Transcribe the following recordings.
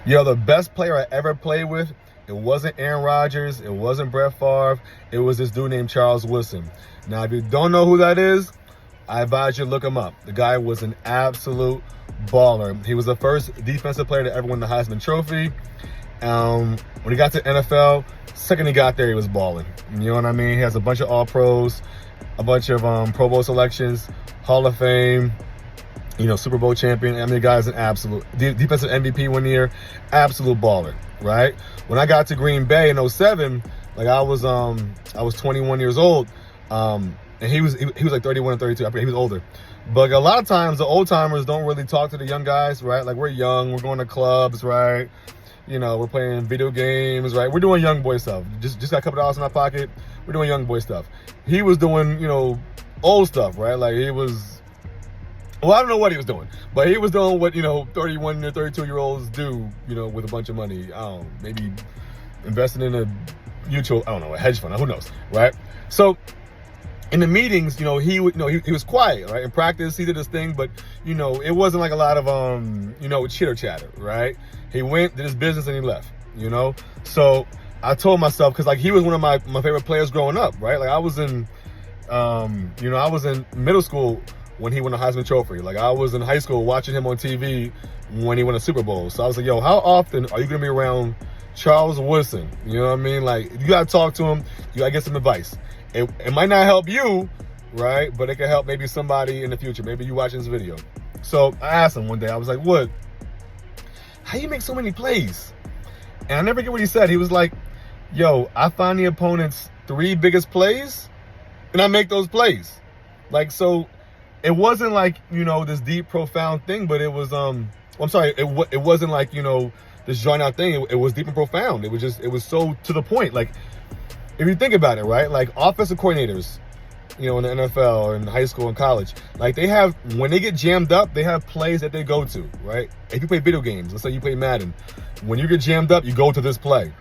Yo, the best player I ever played with, it wasn't Aaron Rodgers, it wasn't Brett Favre, it was this dude named Charles Woodson. Now, if you don't know who that is, I advise you to look him up. The guy was an absolute baller. He was the first defensive player to ever win the Heisman Trophy. When he got to NFL, second he got there, he was balling. You know what I mean? He has a bunch of All-Pros, a bunch of Pro Bowl selections, Hall of Fame, Super Bowl champion. I mean, the guy's an absolute defensive MVP one year, absolute baller, right? When I got to Green Bay in 07, like I was 21 years old, and he was like 31 or 32. I mean, he was older. But a lot of times the old timers don't really talk to the young guys, right? Like we're young, we're going to clubs, right? We're playing video games, right? We're doing young boy stuff. Just got a couple dollars in our pocket. We're doing young boy stuff. He was doing, old stuff, right? Like he was, well, I don't know what he was doing, but he was doing what, 31 or 32-year-olds do, with a bunch of money. I don't know, maybe investing in a mutual, I don't know, a hedge fund, who knows, right? So in the meetings, he was quiet, right? In practice, he did his thing, but, it wasn't like a lot of, chitter chatter, right? He went, did his business, and he left, So I told myself, because, like, he was one of my favorite players growing up, right? Like, I was in middle school when he won the Heisman Trophy. Like, I was in high school watching him on TV when he won a Super Bowl. So I was like, yo, how often are you going to be around Charles Woodson? You know what I mean? Like, you got to talk to him. You got to get some advice. It might not help you, right? But it can help maybe somebody in the future. Maybe you watching this video. So I asked him one day, I was like, Wood, how you make so many plays? And I never get what he said. He was like, yo, I find the opponent's 3 biggest plays, and I make those plays. Like, so it wasn't like, this deep, profound thing, but it was, it wasn't like, this drawn out thing. It was deep and profound. It was so to the point. Like, if you think about it, right? Like offensive coordinators, in the NFL or in high school and college, like when they get jammed up, they have plays that they go to, right? If you play video games, let's say you play Madden, when you get jammed up, you go to this play,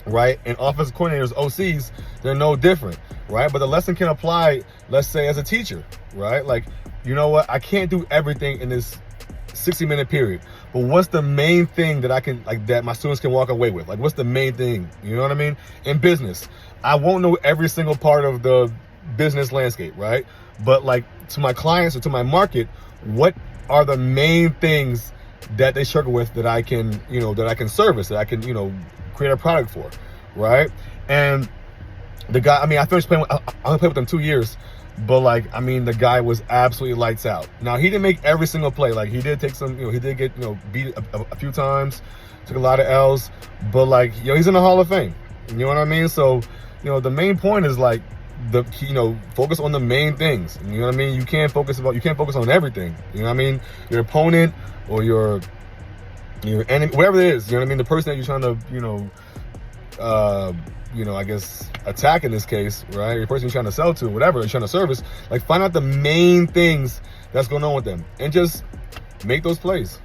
right? And offensive coordinators, OCs, they're no different, right? But the lesson can apply, let's say, as a teacher, right? Like, you know what? I can't do everything in this 60-minute period, but what's the main thing that I can, like, that my students can walk away with? Like, what's the main thing? You know what I mean? In business, I won't know every single part of the business landscape, right? But like to my clients or to my market, what are the main things that they struggle with that I can, that I can service, that I can, create a product for, right? And the guy, I mean, I finished playing I only played with him 2 years, but like, I mean, the guy was absolutely lights out. Now, he didn't make every single play. Like, he did take some, he did get, beat a few times, took a lot of L's, but like, he's in the Hall of Fame. You know what I mean? So, the main point is like, focus on the main things. You know what I mean? You can't focus on everything. You know what I mean? Your opponent or your enemy, whatever it is, you know what I mean? The person that you're trying to, I guess, attack in this case, right? Your person you're trying to sell to, whatever you're trying to service, like find out the main things that's going on with them and just make those plays.